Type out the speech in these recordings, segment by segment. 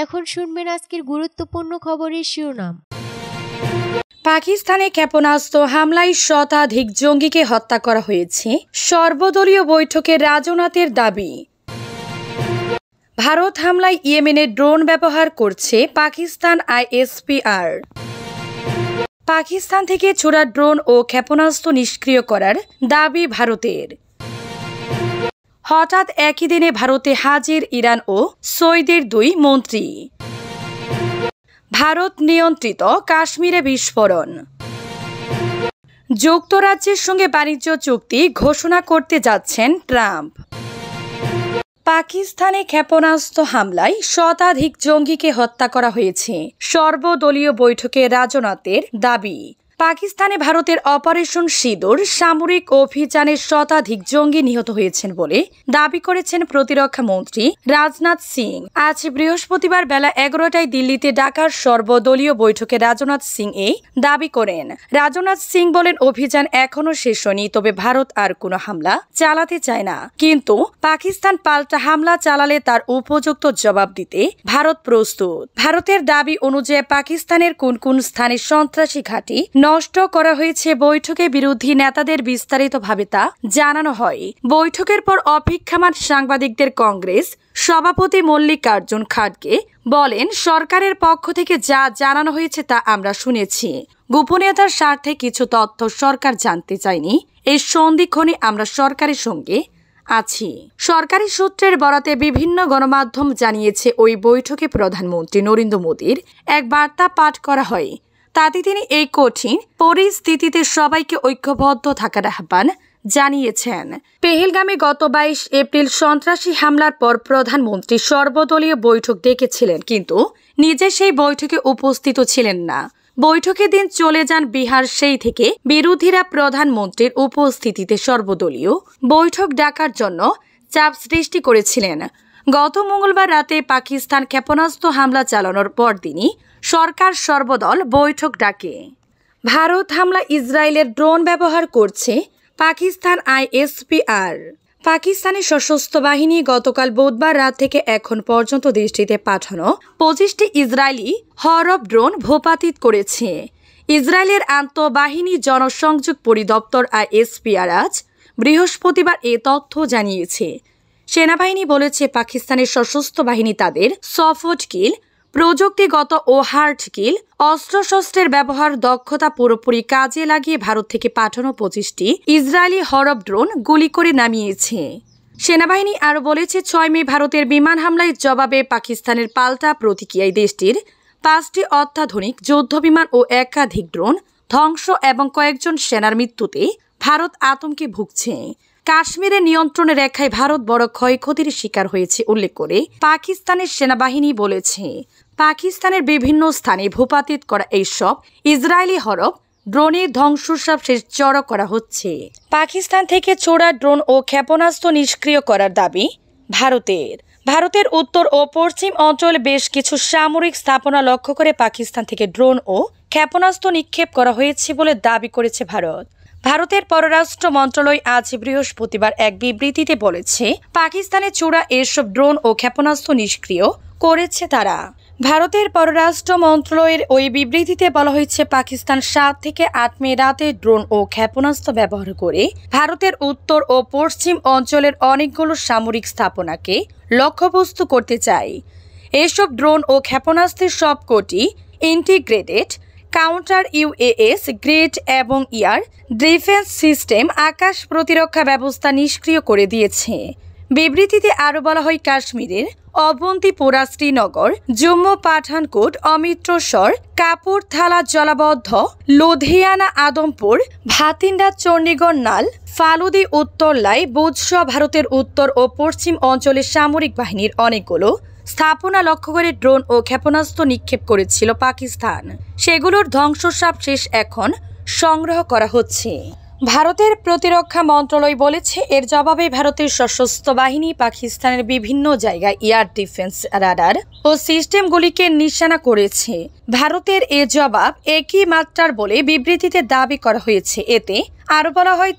এখন শুনবেন আজকের গুরুত্বপূর্ণ খবরের শিরোনাম। পাকিস্তানে ক্ষেপণাস্ত্র হামলায় শতাধিক জঙ্গিকে হত্যা করা হয়েছে, সর্বদলীয় বৈঠকে রাজনাথের দাবি। ভারত হামলায় ইয়েমেনে ড্রোন ব্যবহার করছে পাকিস্তান আইএসপিআর। পাকিস্তান থেকে ছোড়া ড্রোন ও ক্ষেপণাস্ত্র নিষ্ক্রিয় করার দাবি ভারতের। হঠাৎ একই দিনে ভারতে হাজির ইরান ও সৌদির 2 মন্ত্রী। ভারত নিয়ন্ত্রিত কাশ্মীরে বিস্ফোরণ। যুক্তরাজ্যের সঙ্গে বাণিজ্য চুক্তি ঘোষণা করতে যাচ্ছেন ট্রাম্প। পাকিস্তানে ক্ষেপণাস্ত্র হামলায় শতাধিক জঙ্গিকে হত্যা করা হয়েছে, সর্বদলীয় বৈঠকে রাজনাথের দাবি। পাকিস্তানে ভারতের অপারেশন সিঁদুর সামরিক অভিযানে শতাধিক জঙ্গি নিহত হয়েছেন বলে দাবি করেছেন প্রতিরক্ষা মন্ত্রী রাজনাথ সিং। আজ বৃহস্পতিবার বেলা 11টায় দিল্লিতে ডাকার সর্বদলীয় বৈঠকে রাজনাথ সিং এই দাবি করেন। রাজনাথ সিং বলেন, অভিযান এখনো শেষ হয়নি, তবে ভারত আর কোনো হামলা চালাতে চায় না, কিন্তু পাকিস্তান পাল্টা হামলা চালালে তার উপযুক্ত জবাব দিতে ভারত প্রস্তুত। ভারতের দাবি অনুযায়ী পাকিস্তানের কোন কোন স্থানে সন্ত্রাসী ঘাঁটি নষ্ট করা হয়েছে বৈঠকে বিরোধী নেতাদের বিস্তারিতভাবে তা জানানো হয়। বৈঠকের পর অপেক্ষমাণ সাংবাদিকদের কংগ্রেস সভাপতি মল্লিকার্জুন খাড়গে বলেন, সরকারের পক্ষ থেকে যা জানানো হয়েছে তা আমরা শুনেছি। গোপনীয়তার স্বার্থে কিছু তথ্য সরকার জানতে চায়নি। এই সন্ধিক্ষণে আমরা সরকারের সঙ্গে আছি। সরকারি সূত্রের বরাতে বিভিন্ন গণমাধ্যম জানিয়েছে, ওই বৈঠকে প্রধানমন্ত্রী নরেন্দ্র মোদীর এক বার্তা পাঠ করা হয়। তাতে তিনি এই কঠিন পরিস্থিতিতে সবাইকে ঐক্যবদ্ধ থাকার আহ্বান জানিয়েছেন। পেহেলগামে গত 22 এপ্রিল সন্ত্রাসী হামলার পর প্রধানমন্ত্রী সর্বদলীয় বৈঠক ডেকেছিলেন, কিন্তু নিজে সেই বৈঠকে উপস্থিত ছিলেন না। বৈঠকের দিন চলে যান বিহার। সেই থেকে বিরোধীরা প্রধানমন্ত্রীর উপস্থিতিতে সর্বদলীয় বৈঠক ডাকার জন্য চাপ সৃষ্টি করেছিলেন। গত মঙ্গলবার রাতে পাকিস্তান ক্ষেপণাস্ত্র হামলা চালানোর পরদিনই সরকার সর্বদল বৈঠক ডাকে। ভারত হামলা ইসরায়েলের ড্রোন ব্যবহার করছে পাকিস্তান আইএসপিআর। পাকিস্তানের সশস্ত্র বাহিনী গতকাল বুধবার রাত থেকে এখন পর্যন্ত দেশটিতে পাঠানো 25টি ইসরায়েলি হরব ড্রোন ভূপাতিত করেছে। ইসরায়েলের আন্তঃবাহিনী জনসংযোগ পরিদপ্তর আইএসপিআর আজ বৃহস্পতিবার এ তথ্য জানিয়েছে। সেনাবাহিনী বলেছে, পাকিস্তানের সশস্ত্র বাহিনী তাদের সফট কিল প্রযুক্তিগত ও হার্ড কিল অস্ত্রশস্ত্রের ব্যবহার দক্ষতা পুরোপুরি কাজে লাগিয়ে ভারত থেকে পাঠানো 25টি ইসরায়েলি হরব ড্রোন গুলি করে নামিয়েছে। সেনাবাহিনী আরও বলেছে, 6 মে ভারতের বিমান হামলায় জবাবে পাকিস্তানের পাল্টা প্রতিক্রিয়ায় দেশটির 5টি অত্যাধুনিক যুদ্ধবিমান ও একাধিক ড্রোন ধ্বংস এবং কয়েকজন সেনার মৃত্যুতে ভারত আতঙ্কে ভুগছে। কাশ্মীরের নিয়ন্ত্রণ রেখায় ভারত বড় ক্ষয়ক্ষতির শিকার হয়েছে উল্লেখ করে পাকিস্তানের সেনাবাহিনী বলেছে, পাকিস্তানের বিভিন্ন স্থানে ভূপাতিত করা এইসব ইসরায়েলি হরব ড্রোনের ধ্বংসাবশেষ জড়ো করা হচ্ছে। পাকিস্তান থেকে ছোড়া ড্রোন ও ক্ষেপণাস্ত্র নিষ্ক্রিয় করার দাবি ভারতের। ভারতের উত্তর ও পশ্চিম অঞ্চলে বেশ কিছু সামরিক স্থাপনা লক্ষ্য করে পাকিস্তান থেকে ড্রোন ও ক্ষেপণাস্ত্র নিক্ষেপ করা হয়েছে বলে দাবি করেছে ভারত। ভারতের পররাষ্ট্র মন্ত্রণালয় আজ বৃহস্পতিবার এক বিবৃতিতে বলেছে, পাকিস্তানে ছোড়া এসব ড্রোন ও ক্ষেপণাস্ত্র নিষ্ক্রিয় করেছে তারা। ভারতের পররাষ্ট্র মন্ত্রণালয়ের ওই বিবৃতিতে বলা হয়েছে, পাকিস্তান 7 থেকে 8 মে রাতে ড্রোন ও ক্ষেপণাস্ত্র ব্যবহার করে ভারতের উত্তর ও পশ্চিম অঞ্চলের অনেকগুলো সামরিক স্থাপনাকে লক্ষ্যবস্তু করতে চায়। এসব ড্রোন ও ক্ষেপণাস্ত্রের সবকটি ইন্টিগ্রেটেড কাউন্টার ইউএস গ্রেড এবং এয়ার ডিফেন্স সিস্টেম আকাশ প্রতিরক্ষা ব্যবস্থা নিষ্ক্রিয় করে দিয়েছে। বিবৃতিতে আরও বলা হয়, কাশ্মীরের অবন্তিপোরা, শ্রীনগর, জম্মু, পাঠানকোট, অমৃতসর, কাপুরথালা, জলাবদ্ধ, লুধিয়ানা, আদমপুর, ভাতিন্ডা, চণ্ডীগড়, নাল, ফালুদি, উত্তরলাই, বুজসহ ভারতের উত্তর ও পশ্চিম অঞ্চলের সামরিক বাহিনীর অনেকগুলো স্থাপনা লক্ষ্য করে ড্রোন ও ক্ষেপণাস্ত্র নিক্ষেপ করেছিল পাকিস্তান। সেগুলোর ধ্বংসাবশেষ এখন সংগ্রহ করা হচ্ছে। ভারতের প্রতিরক্ষা মন্ত্রণালয় বলেছে, এর জবাবে ভারতের সশস্ত্র বাহিনী পাকিস্তানের বিভিন্ন জায়গায় এয়ার ডিফেন্স রাডার ও সিস্টেমগুলিকে নিশানা করেছে। ভারতের এ জবাব একই মাত্রার বলে বিবৃতিতে দাবি করা হয়েছে। এতে আরো বলা হয়,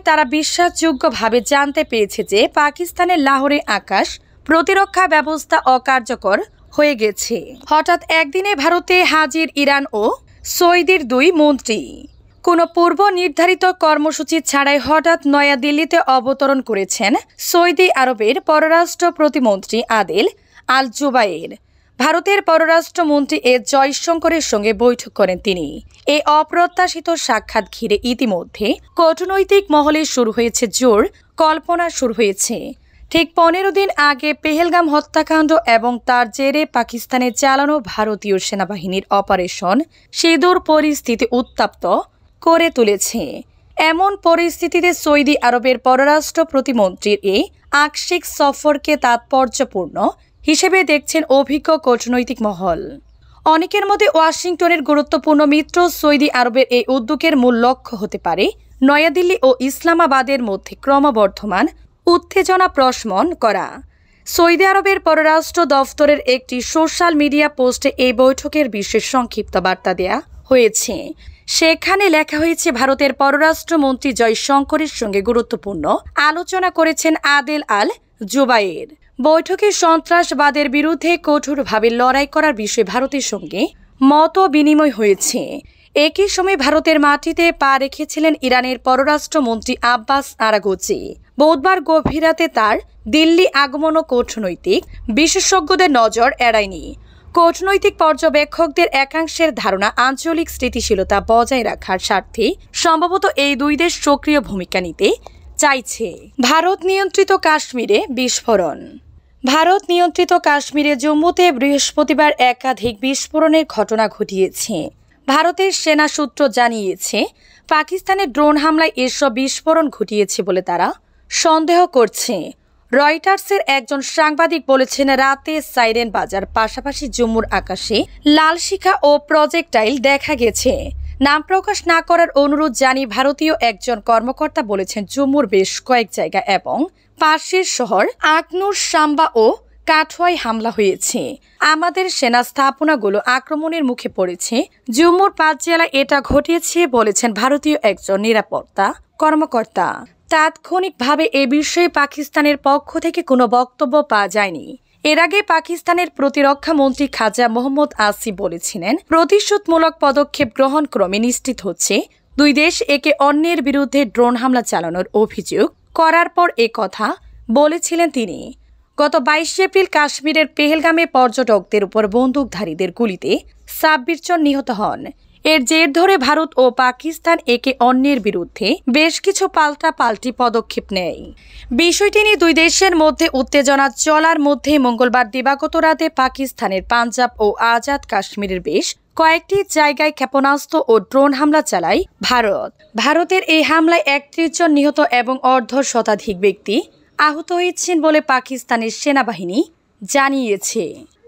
তারা বিশ্বাসযোগ্যভাবে জানতে পেরেছে যে পাকিস্তানের লাহোরে আকাশ প্রতিরক্ষা ব্যবস্থা অকার্যকর হয়ে গেছে। হঠাৎ একদিনে ভারতে হাজির ইরান ও সৌদির দুই মন্ত্রী। কোনো পূর্ব নির্ধারিত কর্মসূচি ছাড়াই হঠাৎ নয়াদিল্লিতে অবতরণ করেছেন সৌদি আরবের পররাষ্ট্র প্রতিমন্ত্রী আদেল আল জুবায়ের। ভারতের পররাষ্ট্রমন্ত্রী এস জয়শঙ্করের সঙ্গে বৈঠক করেন তিনি। এই অপ্রত্যাশিত সাক্ষাৎ ঘিরে ইতিমধ্যে কূটনৈতিক মহলে শুরু হয়েছে জোর কল্পনা শুরু হয়েছে। ঠিক 15 দিন আগে পেহেলগাম হত্যাকাণ্ড এবং তার জেরে পাকিস্তানে চালানো ভারতীয় সেনাবাহিনীর অপারেশন সিঁদুর পরিস্থিতি উত্তপ্ত করে তুলেছে। এমন পরিস্থিতিতে সৌদি আরবের পররাষ্ট্র প্রতিমন্ত্রীর এই আকস্মিক সফরকে তাৎপর্যপূর্ণ হিসেবে দেখছেন অভিজ্ঞ কূটনৈতিক মহল। অনেকের মধ্যে ওয়াশিংটনের গুরুত্বপূর্ণ মিত্র সৌদি আরবের এই উদ্যোগের মূল লক্ষ্য হতে পারে নয়াদিল্লি ও ইসলামাবাদের মধ্যে ক্রমবর্ধমান উত্তেজনা প্রশমন করা। সৌদি আরবের পররাষ্ট্র দফতরের একটি সোশ্যাল মিডিয়া পোস্টে এই বৈঠকের বিশেষ সংক্ষিপ্ত বার্তা দেয়া হয়েছে। সেখানে লেখা হয়েছে, ভারতের পররাষ্ট্রমন্ত্রী জয়শঙ্করের সঙ্গে গুরুত্বপূর্ণ আলোচনা করেছেন আদেল আল জুবায়ের। বৈঠকে সন্ত্রাসবাদের বিরুদ্ধে কঠোরভাবে লড়াই করার বিষয়ে ভারতের সঙ্গে মত বিনিময় হয়েছে। একই সময় ভারতের মাটিতে পা রেখেছিলেন ইরানের পররাষ্ট্রমন্ত্রী আব্বাস আরাগচি। বুধবার গভীর রাতে তার দিল্লি আগমনও কূটনৈতিক বিশেষজ্ঞদের নজর এড়ায়নি। কূটনৈতিক পর্যবেক্ষকদের একাংশের ধারণা, আঞ্চলিক স্থিতিশীলতা বজায় রাখার স্বার্থে সম্ভবত এই দুই দেশ সক্রিয় ভূমিকা নিতে চাইছে। ভারত নিয়ন্ত্রিত কাশ্মীরে বিস্ফোরণ। ভারত নিয়ন্ত্রিত কাশ্মীরে জম্মুতে বৃহস্পতিবার একাধিক বিস্ফোরণের ঘটনা ঘটিয়েছে। ভারতের সেনা সূত্র জানিয়েছে, পাকিস্তানের ড্রোন হামলায় এসব বিস্ফোরণ ঘটিয়েছে বলে তারা সন্দেহ করছে। রয়টার্সের একজন সাংবাদিক বলেছেন, রাতে সাইরেন বাজার পাশাপাশি জম্মুর আকাশে লাল শিখা ও প্রজেক্টাইল দেখা গেছে। নাম প্রকাশ না করার অনুরোধ জানিয়ে ভারতীয় একজন কর্মকর্তা বলেছেন, জম্মুর বেশ কয়েক জায়গা এবং পাশের শহর আকনুর, সাম্বা ও কাঠোয়ায় হামলা হয়েছে। আমাদের সেনা স্থাপনাগুলো আক্রমণের মুখে পড়েছে। জম্মুর 5 জেলায় এটা ঘটিয়েছে বলেছেন ভারতীয় একজন নিরাপত্তা কর্মকর্তা। তাৎক্ষণিকভাবে এ বিষয়ে পাকিস্তানের পক্ষ থেকে কোনো বক্তব্য পাওয়া যায়নি। এর আগে পাকিস্তানের প্রতিরক্ষা মন্ত্রী খাজা মোহাম্মদ আসিফ বলেছিলেন, প্রতিশোধমূলক পদক্ষেপ গ্রহণ ক্রমে নিশ্চিত হচ্ছে। দুই দেশ একে অন্যের বিরুদ্ধে ড্রোন হামলা চালানোর অভিযোগ করার পর এ কথা বলেছিলেন তিনি। গত 22 এপ্রিল কাশ্মীরের পেহেলগামে পর্যটকদের উপর বন্দুকধারীদের গুলিতে 26 জন নিহত হন। এর জের ধরে ভারত ও পাকিস্তান একে অন্যের বিরুদ্ধে বেশ কিছু পাল্টাপাল্টি পদক্ষেপ নেয়। বিষয়টি নিয়ে দুই দেশের মধ্যে উত্তেজনা চলার মধ্যে মঙ্গলবার দিবাগত রাতে পাকিস্তানের পাঞ্জাব ও আজাদ কাশ্মীরের বেশ কয়েকটি জায়গায় ক্ষেপণাস্ত্র ও ড্রোন হামলা চালায় ভারত। ভারতের এই হামলায় 31 জন নিহত এবং অর্ধশতাধিক ব্যক্তি আহত হয়েছেন বলে পাকিস্তানের সেনাবাহিনী জানিয়েছে।